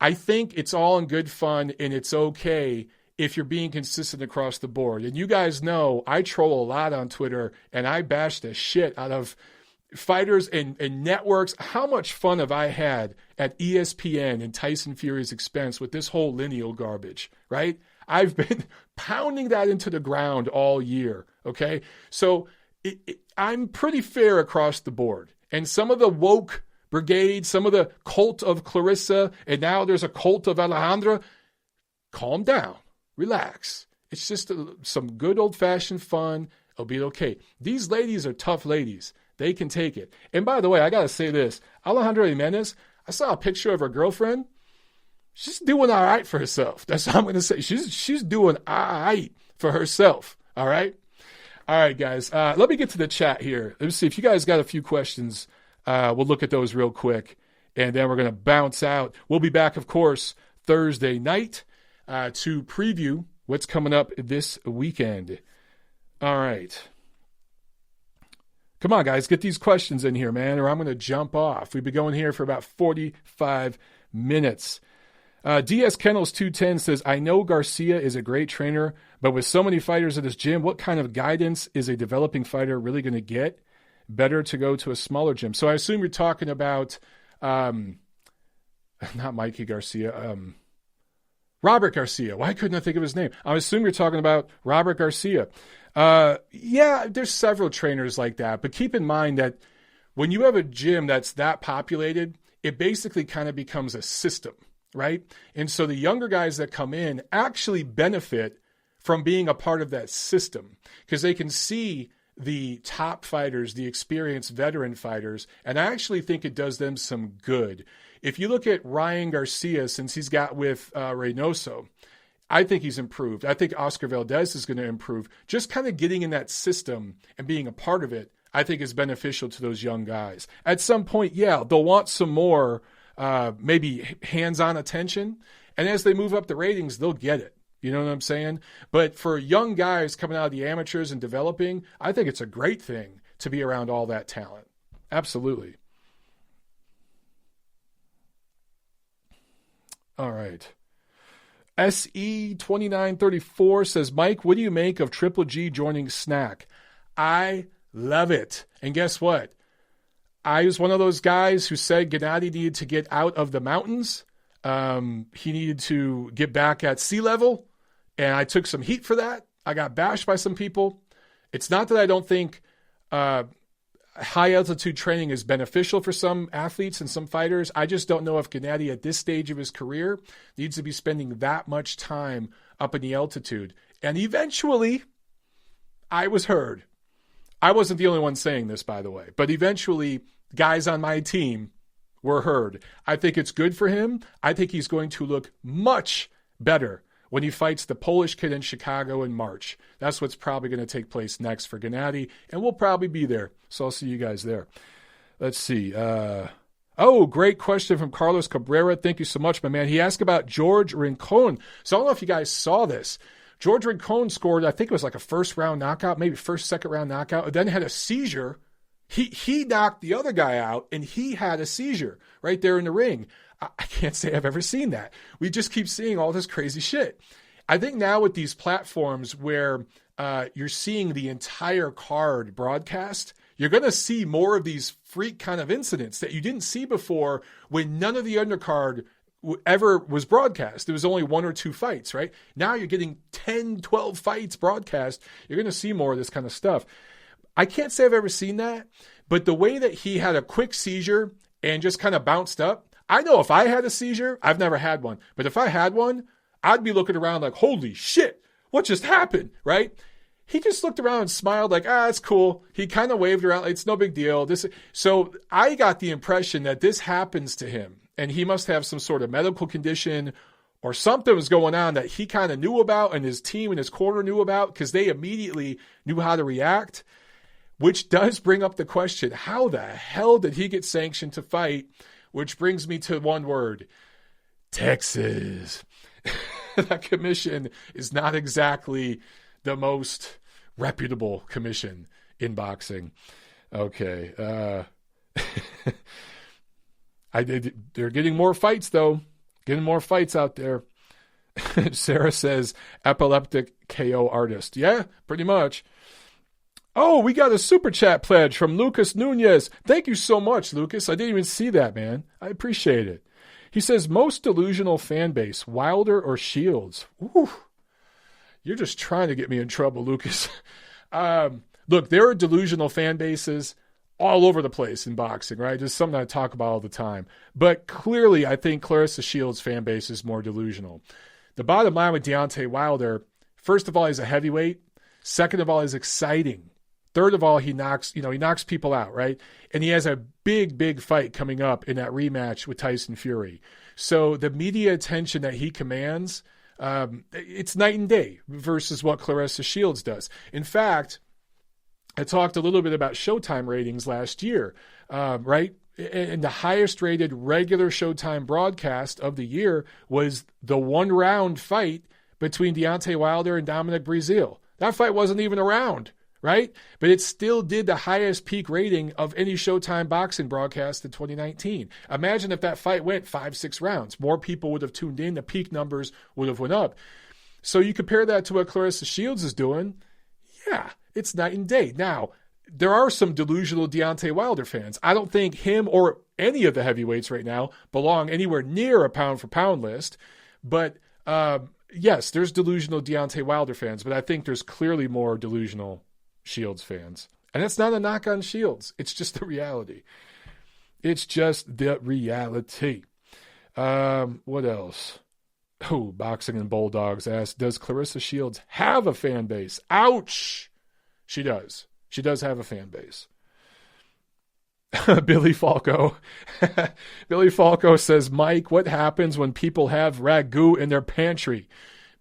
I think it's all in good fun, and it's okay if you're being consistent across the board. And you guys know I troll a lot on Twitter, and I bash the shit out of fighters and networks. How much fun have I had at ESPN and Tyson Fury's expense with this whole lineal garbage, right? I've been pounding that into the ground all year, okay? So I'm pretty fair across the board. And some of the woke brigade, some of the cult of Claressa, and now there's a cult of Alejandra, calm down, relax. It's just some good old-fashioned fun. It'll be okay. These ladies are tough ladies. They can take it. And by the way, I got to say this. Alejandra Jimenez, I saw a picture of her girlfriend. She's doing all right for herself. That's what I'm going to say. She's doing all right for herself. All right? All right, guys. Let me get to the chat here. Let me see if you guys got a few questions. We'll look at those real quick, and then we're going to bounce out. We'll be back, of course, Thursday night to preview what's coming up this weekend. All right. Come on, guys. Get these questions in here, man, or I'm going to jump off. We've been going here for about 45 minutes. DS Kennels 210 says, I know Garcia is a great trainer, but with so many fighters at his gym, what kind of guidance is a developing fighter really going to get? Better to go to a smaller gym. So I assume you're talking about, not Mikey Garcia, Robert Garcia. Why couldn't I think of his name? I assume you're talking about Robert Garcia. Yeah, there's several trainers like that, but keep in mind that when you have a gym that's that populated, it basically kind of becomes a system, right? And so the younger guys that come in actually benefit from being a part of that system because they can see the top fighters, the experienced veteran fighters, and I actually think it does them some good. If you look at Ryan Garcia, since he's got with Reynoso, I think he's improved. I think Oscar Valdez is going to improve. Just kind of getting in that system and being a part of it, I think is beneficial to those young guys. At some point, yeah, they'll want some more maybe hands-on attention, and as they move up the ratings, they'll get it. You know what I'm saying? But for young guys coming out of the amateurs and developing, I think it's a great thing to be around all that talent. Absolutely. All right. SE2934 says, Mike, what do you make of Triple G joining Snack? I love it. And guess what? I was one of those guys who said Gennady needed to get out of the mountains. He needed to get back at sea level. And I took some heat for that. I got bashed by some people. It's not that I don't think high altitude training is beneficial for some athletes and some fighters. I just don't know if Gennady at this stage of his career needs to be spending that much time up in the altitude. And eventually, I was heard. I wasn't the only one saying this, by the way. But eventually, guys on my team were heard. I think it's good for him. I think he's going to look much better when he fights the Polish kid in Chicago in March. That's what's probably going to take place next for Gennady, and we'll probably be there. So I'll see you guys there. Let's see. Great question from Carlos Cabrera. Thank you so much, my man. He asked about George Rincon. So I don't know if you guys saw this. George Rincon scored, I think it was like a first-round knockout, maybe second-round knockout, and then had a seizure. He knocked the other guy out, and he had a seizure right there in the ring. I can't say I've ever seen that. We just keep seeing all this crazy shit. I think now with these platforms where you're seeing the entire card broadcast, you're going to see more of these freak kind of incidents that you didn't see before when none of the undercard ever was broadcast. There was only one or two fights, right? Now you're getting 10, 12 fights broadcast. You're going to see more of this kind of stuff. I can't say I've ever seen that, but the way that he had a quick seizure and just kind of bounced up, I know if I had a seizure, I've never had one, but if I had one, I'd be looking around like, holy shit, what just happened, right? He just looked around and smiled like, it's cool. He kind of waved around, it's no big deal. So I got the impression that this happens to him, and he must have some sort of medical condition or something was going on that he kind of knew about and his team and his corner knew about because they immediately knew how to react, which does bring up the question, how the hell did he get sanctioned to fight? Which brings me to one word, Texas. That commission is not exactly the most reputable commission in boxing. Okay. They're getting more fights, though. Getting more fights out there. Sarah says, epileptic KO artist. Yeah, pretty much. Oh, we got a super chat pledge from Lucas Nunez. Thank you so much, Lucas. I didn't even see that, man. I appreciate it. He says, most delusional fan base, Wilder or Shields? Ooh, You're just trying to get me in trouble, Lucas. Look, there are delusional fan bases all over the place in boxing, right? Just something I talk about all the time. But clearly, I think Claressa Shields' fan base is more delusional. The bottom line with Deontay Wilder, first of all, he's a heavyweight. Second of all, he's exciting. Third of all, he knocks people out, right? And he has a big fight coming up in that rematch with Tyson Fury. So the media attention that he commands, it's night and day versus what Claressa Shields does. In fact, I talked a little bit about Showtime ratings last year, right? And the highest rated regular Showtime broadcast of the year was the 1-round fight between Deontay Wilder and Dominic Breazeale. That fight wasn't even around, right? But it still did the highest peak rating of any Showtime boxing broadcast in 2019. Imagine if that fight went 5-6 rounds. More people would have tuned in. The peak numbers would have went up. So you compare that to what Claressa Shields is doing. Yeah, it's night and day. Now, there are some delusional Deontay Wilder fans. I don't think him or any of the heavyweights right now belong anywhere near a pound-for-pound list. But yes, there's delusional Deontay Wilder fans, but I think there's clearly more delusional Shields fans. And that's not a knock on Shields. It's just the reality. It's just the reality. What else? Oh, Boxing and Bulldogs asks, does Claressa Shields have a fan base? Ouch! She does. She does have a fan base. Billy Falco. Billy Falco says, Mike, what happens when people have ragu in their pantry?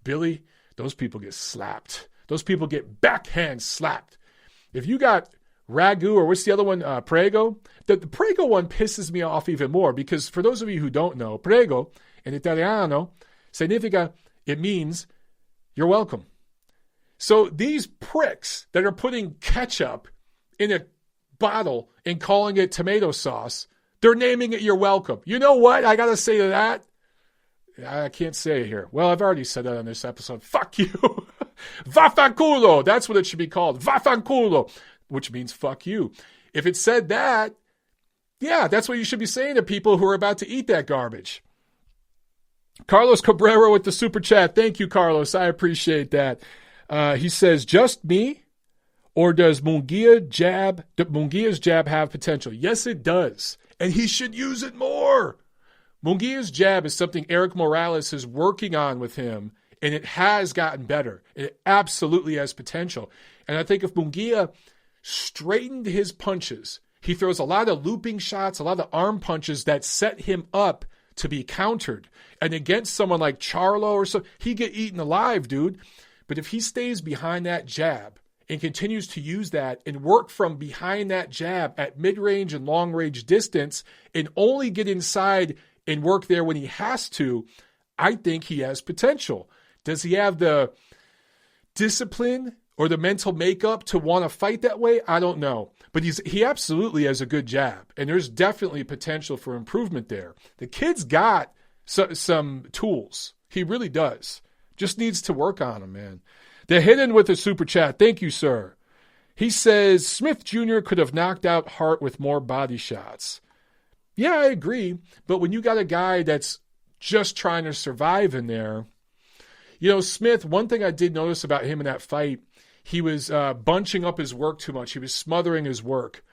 Billy, those people get slapped. Those people get backhand slapped. If you got ragu, or what's the other one, prego? The prego one pisses me off even more because for those of you who don't know, prego in Italiano significa, it means you're welcome. So these pricks that are putting ketchup in a bottle and calling it tomato sauce, they're naming it you're welcome. You know what I got to say to that? I can't say it here. Well, I've already said that on this episode. Fuck you. Vaffanculo. That's what it should be called. Vaffanculo, which means fuck you. If it said that, yeah, that's what you should be saying to people who are about to eat that garbage. Carlos Cabrera with the super chat. Thank you, Carlos. I appreciate that. He says, just me, or does Munguia's jab have potential? Yes, it does. And he should use it more. Munguia's jab is something Eric Morales is working on with him, and it has gotten better. It absolutely has potential. And I think if Munguia straightened his punches, he throws a lot of looping shots, a lot of arm punches that set him up to be countered. And against someone like Charlo or so, he'd get eaten alive, dude. But if he stays behind that jab and continues to use that and work from behind that jab at mid-range and long-range distance and only get inside and work there when he has to, I think he has potential. Does he have the discipline or the mental makeup to want to fight that way? I don't know. But he absolutely has a good jab, and there's definitely potential for improvement there. The kid's got some tools. He really does. Just needs to work on them, man. The Hidden with a super chat. Thank you, sir. He says, Smith Jr. could have knocked out Hart with more body shots. Yeah, I agree. But when you got a guy that's just trying to survive in there, you know, Smith, one thing I did notice about him in that fight, he was bunching up his work too much. He was smothering his work.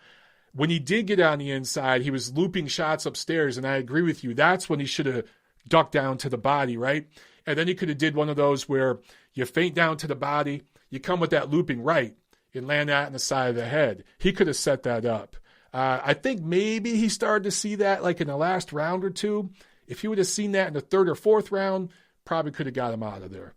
When he did get on the inside, he was looping shots upstairs, and I agree with you. That's when he should have ducked down to the body, right? And then he could have did one of those where you feint down to the body, you come with that looping right, and land that in the side of the head. He could have set that up. I think maybe he started to see that like in the last round or two. If he would have seen that in the third or fourth round, probably could have got him out of there.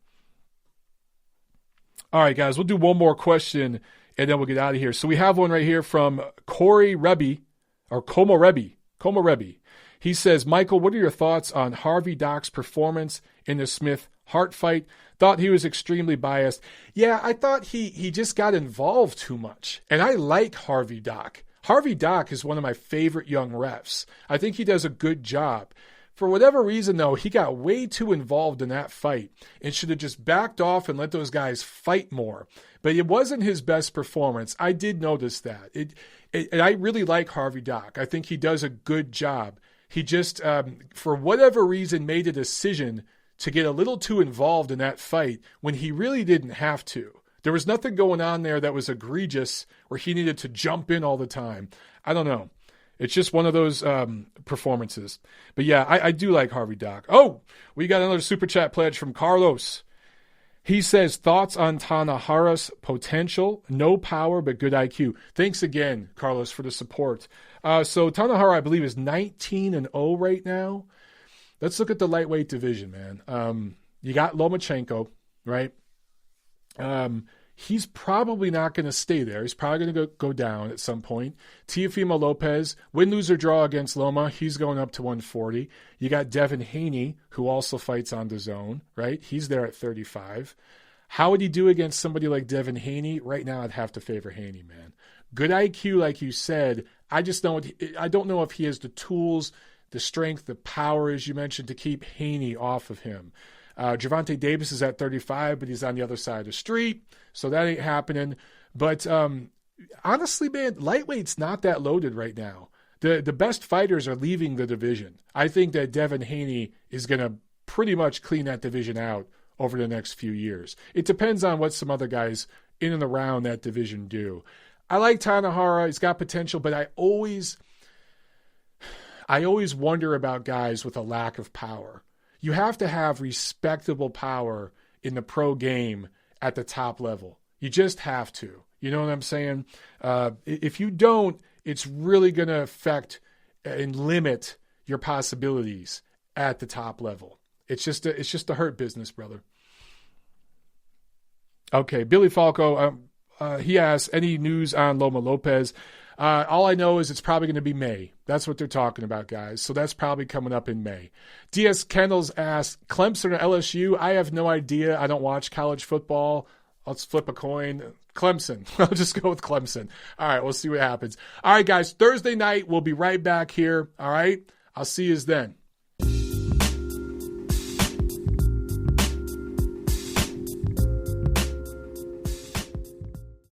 All right, guys, we'll do one more question, and then we'll get out of here. So we have one right here from Corey Rebby, or Como Rebby. He says, Michael, what are your thoughts on Harvey Doc's performance in the Smith-Hart fight? Thought he was extremely biased. Yeah, I thought he just got involved too much. And I like Harvey Doc. Harvey Doc is one of my favorite young refs. I think he does a good job. For whatever reason, though, he got way too involved in that fight and should have just backed off and let those guys fight more. But it wasn't his best performance. I did notice that. And I really like Harvey Doc. I think he does a good job. He just, for whatever reason, made a decision to get a little too involved in that fight when he really didn't have to. There was nothing going on there that was egregious where he needed to jump in all the time. I don't know. It's just one of those performances. But yeah, I do like Harvey Doc. Oh, we got another Super Chat pledge from Carlos. He says, thoughts on Tanahara's potential? No power, but good IQ. Thanks again, Carlos, for the support. So Tanahara, I believe, is 19-0 right now. Let's look at the lightweight division, man. You got Lomachenko, right? He's probably not going to stay there. He's probably going to go down at some point. Teofimo Lopez, win, lose, or draw against Loma. He's going up to 140. You got Devin Haney, who also fights on DAZN, right? He's there at 35. How would he do against somebody like Devin Haney? Right now, I'd have to favor Haney, man. Good IQ, like you said. I don't know if he has the tools, the strength, the power, as you mentioned, to keep Haney off of him. Gervonta Davis is at 35, but he's on the other side of the street, so that ain't happening. But honestly, man, lightweight's not that loaded right now. The best fighters are leaving the division. I think that Devin Haney is going to pretty much clean that division out over the next few years. It depends on what some other guys in and around that division do. I like Tanahara. He's got potential, but I always wonder about guys with a lack of power. You have to have respectable power in the pro game at the top level. You just have to. You know what I'm saying? If you don't, it's really going to affect and limit your possibilities at the top level. It's just a hurt business, brother. Okay, Billy Falco, he asks, any news on Loma Lopez? All I know is it's probably going to be May. That's what they're talking about, guys. So that's probably coming up in May. DS Kendall's asked, Clemson or LSU? I have no idea. I don't watch college football. Let's flip a coin. Clemson. I'll just go with Clemson. All right, we'll see what happens. All right, guys, Thursday night, we'll be right back here. All right, I'll see you then.